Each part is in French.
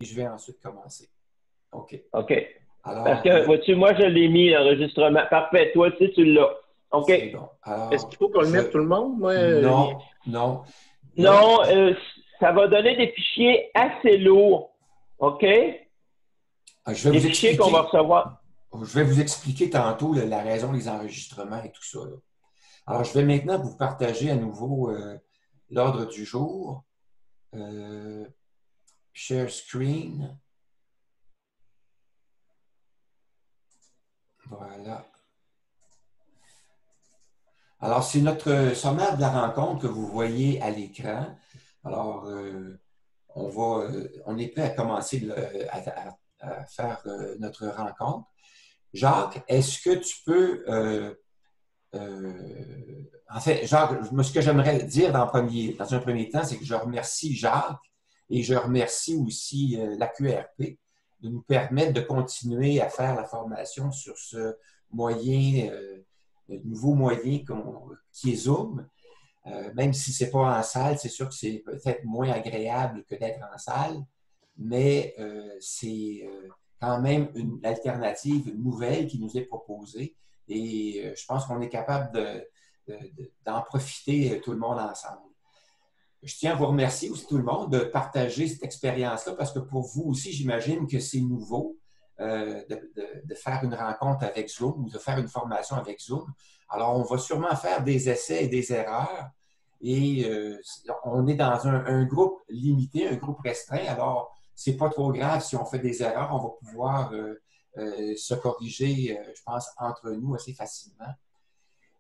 je vais ensuite commencer. OK. OK. Parce Alors, que, vois-tu, moi, je l'ai mis, l'enregistrement. Parfait. Toi aussi, tu l'as. OK. c'est bon. Est-ce Alors, qu'il faut qu'on le mette tout le monde? Moi, non, non. Là, Non, ça va donner des fichiers assez lourds. OK? je vais Des vous fichiers qu'on va expliquer. recevoir. Je vais vous expliquer tantôt la raison des enregistrements et tout ça, là. Alors, je vais maintenant vous partager à nouveau l'ordre du jour. Share screen. Voilà. Alors, c'est notre sommaire de la rencontre que vous voyez à l'écran. Alors, on est prêt à commencer à faire notre rencontre. Jacques, est-ce que tu peux... en fait, Jacques, ce que j'aimerais dire dans un premier temps, c'est que je remercie Jacques et je remercie aussi la QRP de nous permettre de continuer à faire la formation sur ce moyen, nouveau moyen qui est Zoom. Même si ce n'est pas en salle, c'est sûr que c'est peut-être moins agréable que d'être en salle, mais c'est quand même une alternative nouvelle qui nous est proposée et je pense qu'on est capable d'en profiter tout le monde ensemble. Je tiens à vous remercier aussi tout le monde de partager cette expérience-là parce que pour vous aussi, j'imagine que c'est nouveau de faire une rencontre avec Zoom ou de faire une formation avec Zoom. Alors, on va sûrement faire des essais et des erreurs et on est dans un groupe limité, un groupe restreint. Alors, c'est pas trop grave si on fait des erreurs. On va pouvoir se corriger, je pense, entre nous assez facilement.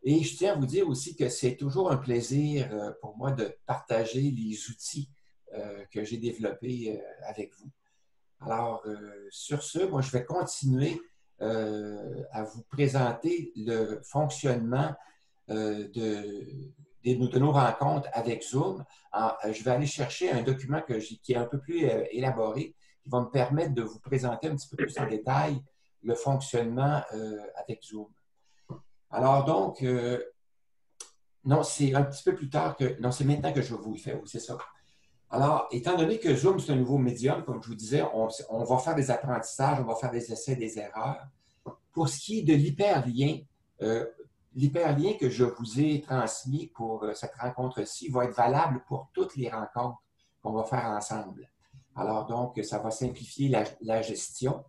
Et je tiens à vous dire aussi que c'est toujours un plaisir pour moi de partager les outils que j'ai développés avec vous. Alors, sur ce, moi, je vais continuer à vous présenter le fonctionnement de nos rencontres avec Zoom. Je vais aller chercher un document qui est un peu plus élaboré, qui va me permettre de vous présenter un petit peu plus en détail le fonctionnement avec Zoom. Alors donc, non, c'est un petit peu plus tard que... Non, c'est maintenant que je vais vous le faire, oui, c'est ça. Alors, étant donné que Zoom, c'est un nouveau médium, comme je vous disais, on va faire des apprentissages, on va faire des essais, des erreurs. Pour ce qui est de l'hyperlien que je vous ai transmis pour cette rencontre-ci va être valable pour toutes les rencontres qu'on va faire ensemble. Alors donc, ça va simplifier la gestion.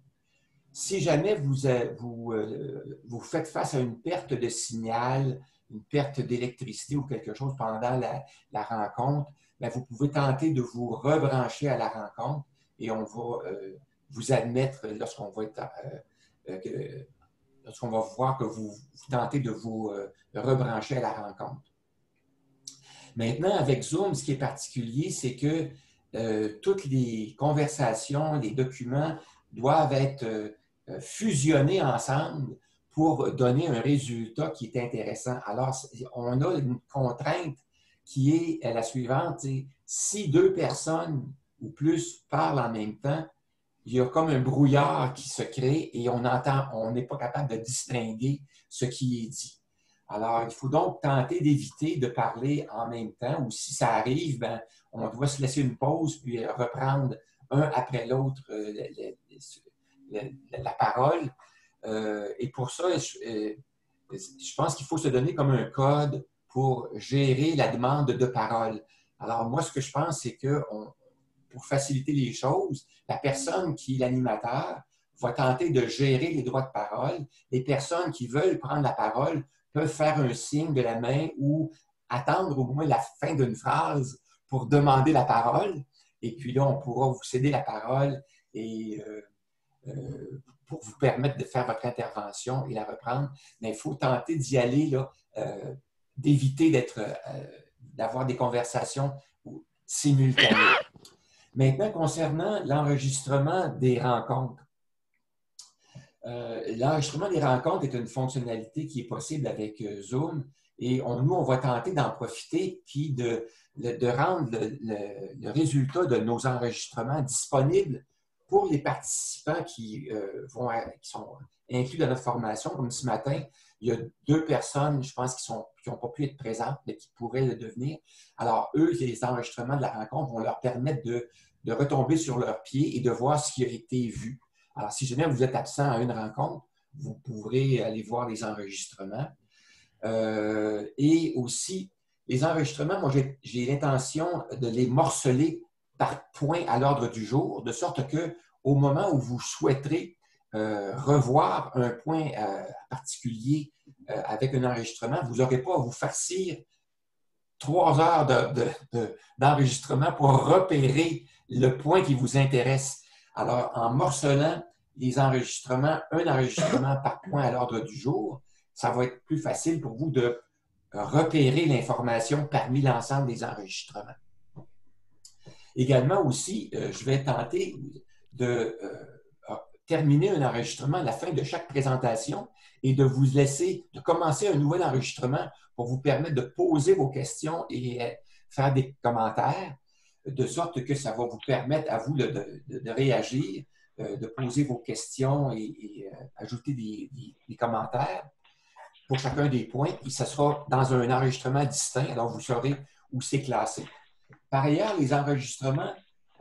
Si jamais vous faites face à une perte de signal, une perte d'électricité ou quelque chose pendant la rencontre, bien, vous pouvez tenter de vous rebrancher à la rencontre et on va vous admettre lorsqu'on va voir que vous tentez de vous rebrancher à la rencontre. Maintenant, avec Zoom, ce qui est particulier, c'est que toutes les conversations, les documents doivent être fusionnés ensemble pour donner un résultat qui est intéressant. Alors, on a une contrainte qui est la suivante. Si deux personnes ou plus parlent en même temps, il y a comme un brouillard qui se crée et on n'est pas capable de distinguer ce qui est dit. Alors, il faut donc tenter d'éviter de parler en même temps ou si ça arrive, ben, on doit se laisser une pause puis reprendre un après l'autre la parole. Et pour ça, je pense qu'il faut se donner comme un code pour gérer la demande de parole. Alors, moi, ce que je pense, c'est que pour faciliter les choses, la personne qui est l'animateur va tenter de gérer les droits de parole. Les personnes qui veulent prendre la parole peuvent faire un signe de la main ou attendre au moins la fin d'une phrase pour demander la parole. Et puis là, on pourra vous céder la parole et pour vous permettre de faire votre intervention et la reprendre. Mais il faut tenter d'y aller, là, d'éviter d'avoir des conversations simultanées. Maintenant, concernant l'enregistrement des rencontres. L'enregistrement des rencontres est une fonctionnalité qui est possible avec Zoom et nous, on va tenter d'en profiter puis de rendre le résultat de nos enregistrements disponible pour les participants qui sont inclus dans notre formation. Comme ce matin, il y a 2 personnes, je pense, qui n'ont pas pu être présentes, mais qui pourraient le devenir. Alors, eux, les enregistrements de la rencontre vont leur permettre de de retomber sur leurs pieds et de voir ce qui a été vu. Alors, si jamais vous êtes absent à une rencontre, vous pourrez aller voir les enregistrements. Et aussi, les enregistrements, moi, j'ai l'intention de les morceler par point à l'ordre du jour, de sorte qu'au moment où vous souhaiterez revoir un point particulier avec un enregistrement, vous n'aurez pas à vous farcir 3 heures d'enregistrement pour repérer le point qui vous intéresse. Alors, en morcelant les enregistrements, un enregistrement par point à l'ordre du jour, ça va être plus facile pour vous de repérer l'information parmi l'ensemble des enregistrements. Également aussi, je vais tenter de terminer un enregistrement à la fin de chaque présentation et de vous laisser, de commencer un nouvel enregistrement pour vous permettre de poser vos questions et faire des commentaires, de sorte que ça va vous permettre à vous de réagir, de poser vos questions et ajouter des commentaires pour chacun des points. Et ça sera dans un enregistrement distinct, alors vous saurez où c'est classé. Par ailleurs, les enregistrements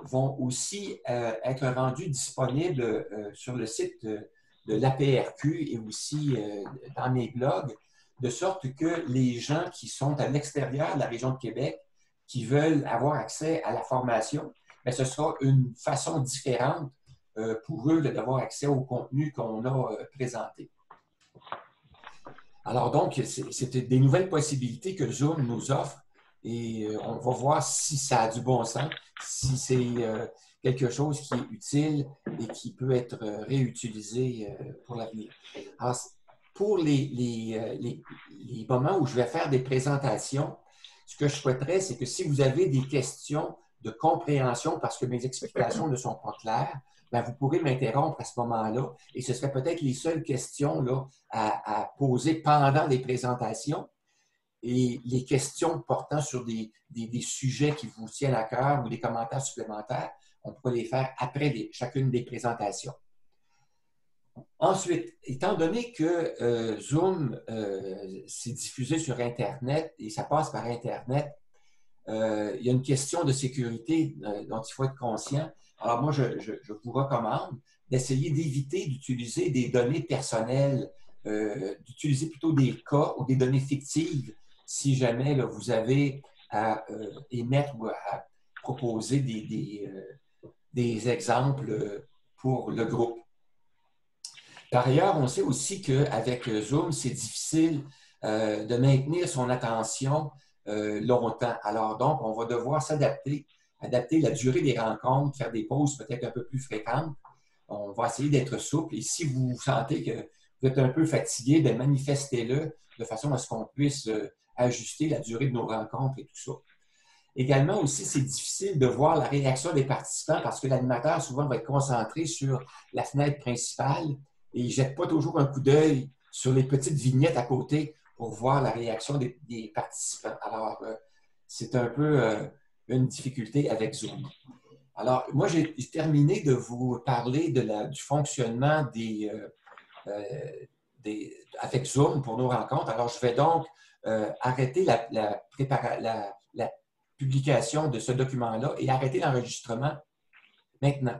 vont aussi être rendus disponibles sur le site de l'APRQ et aussi dans mes blogs, de sorte que les gens qui sont à l'extérieur de la région de Québec, qui veulent avoir accès à la formation, bien, ce sera une façon différente pour eux d'avoir accès au contenu qu'on a présenté. Alors donc, c'est des nouvelles possibilités que Zoom nous offre et on va voir si ça a du bon sens, si c'est quelque chose qui est utile et qui peut être réutilisé pour l'avenir. Alors, pour les moments où je vais faire des présentations, ce que je souhaiterais, c'est que si vous avez des questions de compréhension parce que mes explications ne sont pas claires, bien, vous pourrez m'interrompre à ce moment-là et ce serait peut-être les seules questions là, à poser pendant les présentations et les questions portant sur des sujets qui vous tiennent à cœur ou des commentaires supplémentaires, on pourrait les faire après chacune des présentations. Ensuite, étant donné que Zoom s'est diffusé sur Internet et ça passe par Internet, il y a une question de sécurité dont il faut être conscient. Alors moi, je vous recommande d'essayer d'éviter d'utiliser des données personnelles, d'utiliser plutôt des cas ou des données fictives si jamais là, vous avez à émettre ou à proposer des exemples pour le groupe. Par ailleurs, on sait aussi qu'avec Zoom, c'est difficile de maintenir son attention longtemps. Alors donc, on va devoir s'adapter, adapter la durée des rencontres, faire des pauses peut-être un peu plus fréquentes. On va essayer d'être souple et si vous sentez que vous êtes un peu fatigué, bien, manifestez-le de façon à ce qu'on puisse ajuster la durée de nos rencontres et tout ça. Également aussi, c'est difficile de voir la réaction des participants parce que l'animateur souvent va être concentré sur la fenêtre principale et il ne jette pas toujours un coup d'œil sur les petites vignettes à côté pour voir la réaction des participants. Alors, c'est un peu une difficulté avec Zoom. Alors, moi, j'ai terminé de vous parler du fonctionnement avec Zoom pour nos rencontres. Alors, je vais donc arrêter la publication de ce document-là et arrêter l'enregistrement maintenant.